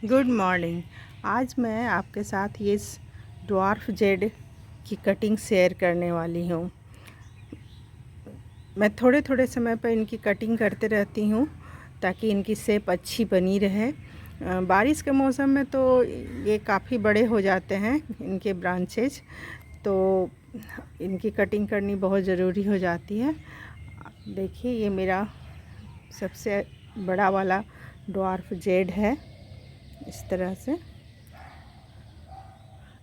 Good morning. आज मैं आपके साथ ये ड्वार्फ जेड की कटिंग शेयर करने वाली हूँ। मैं थोड़े थोड़े समय पर इनकी कटिंग करते रहती हूँ ताकि इनकी शेप अच्छी बनी रहे। बारिश के मौसम में तो ये काफ़ी बड़े हो जाते हैं इनके ब्रांचेज, तो इनकी कटिंग करनी बहुत ज़रूरी हो जाती है। देखिए, ये मेरा सबसे बड़ा वाला ड्वार्फ जेड है इस तरह से।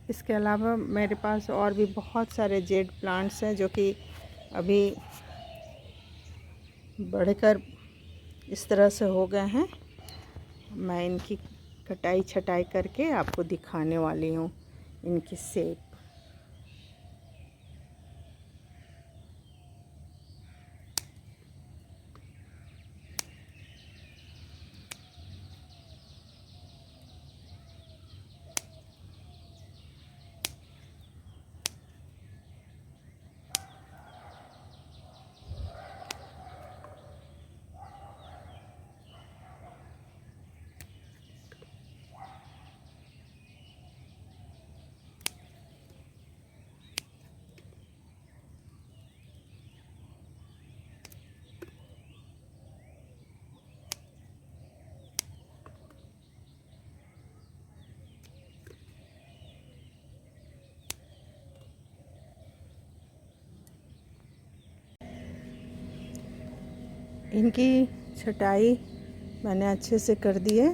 इसके अलावा मेरे पास और भी बहुत सारे जेड प्लांट्स हैं जो कि अभी बढ़कर इस तरह से हो गए हैं। मैं इनकी कटाई छटाई करके आपको दिखाने वाली हूँ इनकी शेप। इनकी छटाई मैंने अच्छे से कर दी है।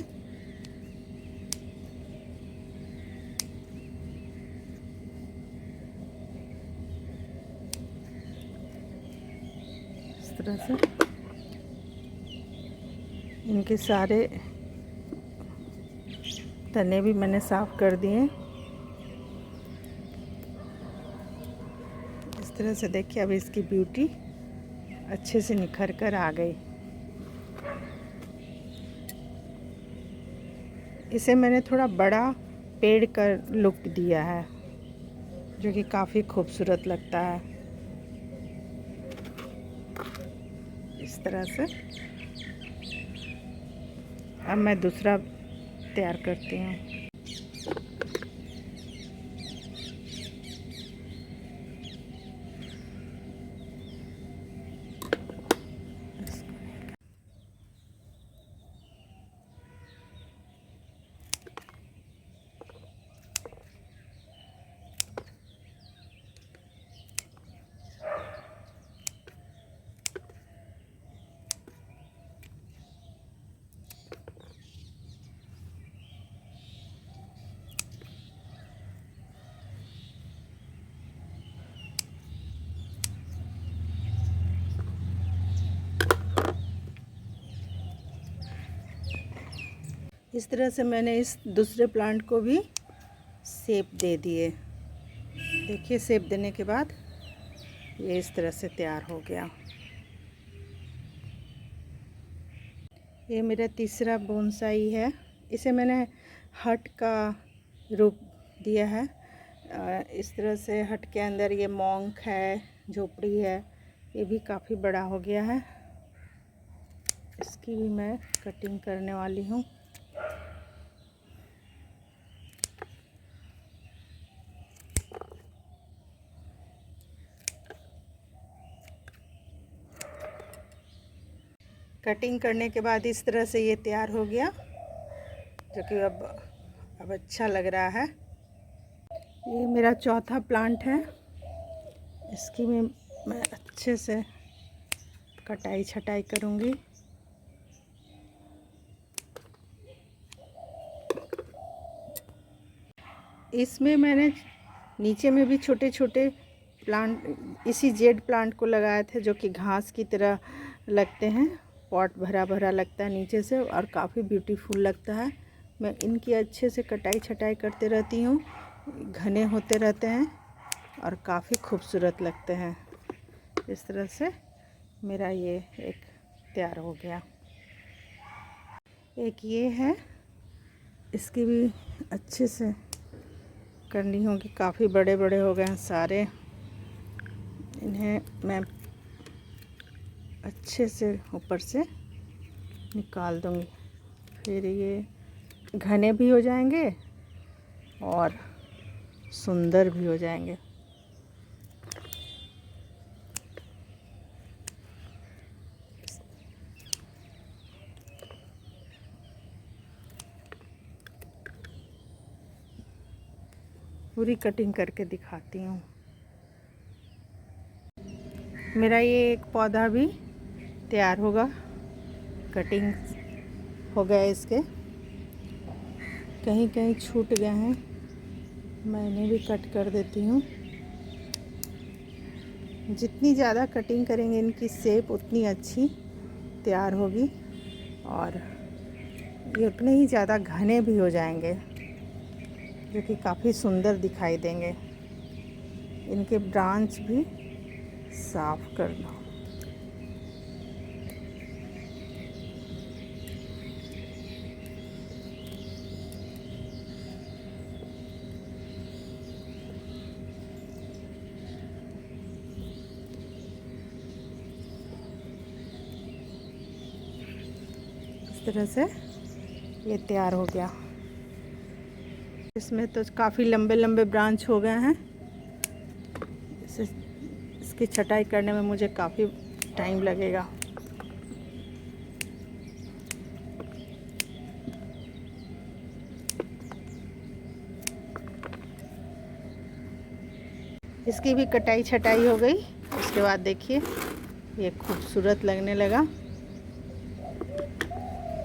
इस तरह से इनके सारे तने भी मैंने साफ़ कर दिए। इस तरह से देखिए, अब इसकी ब्यूटी अच्छे से निखर कर आ गई। इसे मैंने थोड़ा बड़ा पेड़ का लुक दिया है जो कि काफ़ी खूबसूरत लगता है। इस तरह से अब मैं दूसरा तैयार करती हूँ। इस तरह से मैंने इस दूसरे प्लांट को भी शेप दे दिए। देखिए, शेप देने के बाद ये इस तरह से तैयार हो गया। ये मेरा तीसरा बोनसाई है। इसे मैंने हट का रूप दिया है। इस तरह से हट के अंदर ये मॉन्क है, झोपड़ी है, ये भी काफ़ी बड़ा हो गया है। इसकी भी मैं कटिंग करने वाली हूँ। कटिंग करने के बाद इस तरह से ये तैयार हो गया, जो कि अब अच्छा लग रहा है। ये मेरा चौथा प्लांट है। इसकी भी मैं अच्छे से कटाई छटाई करूँगी। इसमें मैंने नीचे में भी छोटे छोटे प्लांट इसी जेड प्लांट को लगाए थे जो कि घास की तरह लगते हैं। पॉट भरा भरा लगता है नीचे से और काफ़ी ब्यूटीफुल लगता है। मैं इनकी अच्छे से कटाई छटाई करते रहती हूँ, घने होते रहते हैं और काफ़ी खूबसूरत लगते हैं। इस तरह से मेरा ये एक तैयार हो गया। एक ये है, इसकी भी अच्छे से करनी होगी। काफ़ी बड़े बड़े हो गए हैं सारे। इन्हें मैं अच्छे से ऊपर से निकाल दूँगी। फिर ये घने भी हो जाएंगे और सुंदर भी हो जाएंगे। पूरी कटिंग करके दिखाती हूँ। मेरा ये एक पौधा भी तैयार होगा, कटिंग हो गया इसके, कहीं कहीं छूट गए हैं, मैंने भी कट कर देती हूँ। जितनी ज़्यादा कटिंग करेंगे इनकी शेप उतनी अच्छी तैयार होगी और ये उतने ही ज़्यादा घने भी हो जाएंगे, जो कि काफ़ी सुंदर दिखाई देंगे। इनके ब्रांच भी साफ करना। इस तरह से ये तैयार हो गया। इसमें तो काफ़ी लंबे लंबे ब्रांच हो गए हैं। इसकी छटाई करने में मुझे काफ़ी टाइम लगेगा। इसकी भी कटाई छटाई हो गई। उसके बाद देखिए ये खूबसूरत लगने लगा।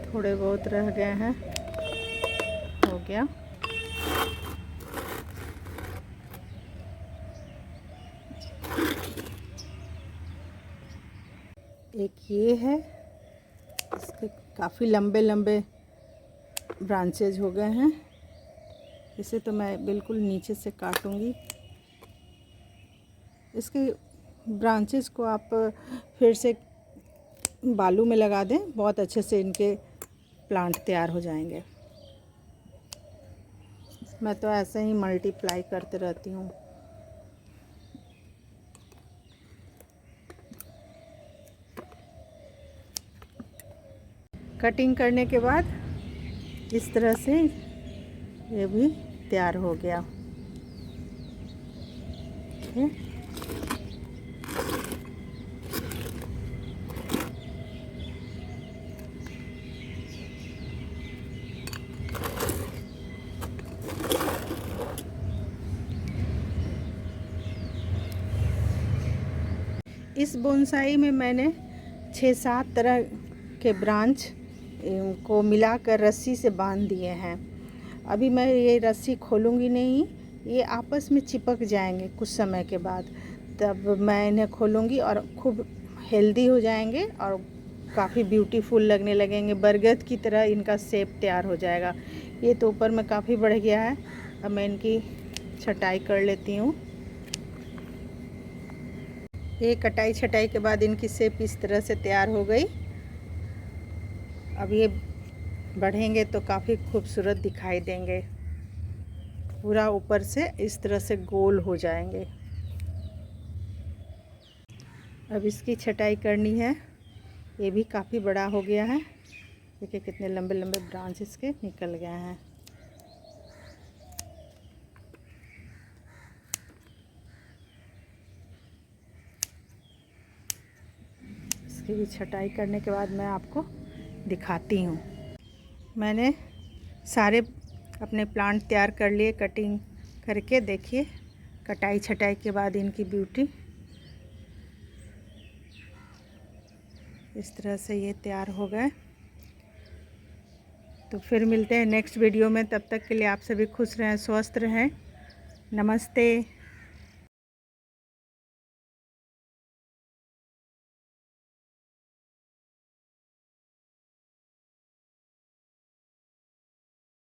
थोड़े बहुत रह गए हैं, हो गया। एक ये है, इसके काफ़ी लंबे लंबे ब्रांचेज हो गए हैं। इसे तो मैं बिल्कुल नीचे से काटूंगी। इसके ब्रांचेस को आप फिर से बालू में लगा दें, बहुत अच्छे से इनके प्लांट तैयार हो जाएंगे। मैं तो ऐसे ही मल्टीप्लाई करते रहती हूँ। कटिंग करने के बाद इस तरह से ये भी तैयार हो गया। इस बोनसाई में मैंने 6-7 तरह के ब्रांच को मिलाकर रस्सी से बांध दिए हैं। अभी मैं ये रस्सी खोलूँगी नहीं, ये आपस में चिपक जाएंगे कुछ समय के बाद। तब मैं इन्हें खोलूँगी और खूब हेल्दी हो जाएंगे और काफ़ी ब्यूटीफुल लगने लगेंगे। बरगद की तरह इनका शेप तैयार हो जाएगा। ये तो ऊपर में काफ़ी बढ़ गया है। अब मैं इनकी छटाई कर लेती हूँ। ये कटाई छटाई के बाद इनकी शेप इस तरह से तैयार हो गई। अब ये बढ़ेंगे तो काफ़ी खूबसूरत दिखाई देंगे। पूरा ऊपर से इस तरह से गोल हो जाएंगे। अब इसकी छटाई करनी है। ये भी काफ़ी बड़ा हो गया है। देखिए कितने लंबे लंबे ब्रांच इसके निकल गए हैं। इसकी भी छटाई करने के बाद मैं आपको दिखाती हूँ। मैंने सारे अपने प्लांट तैयार कर लिए कटिंग करके। देखिए कटाई छटाई के बाद इनकी ब्यूटी इस तरह से ये तैयार हो गए। तो फिर मिलते हैं नेक्स्ट वीडियो में। तब तक के लिए आप सभी खुश रहें, स्वस्थ रहें। नमस्ते।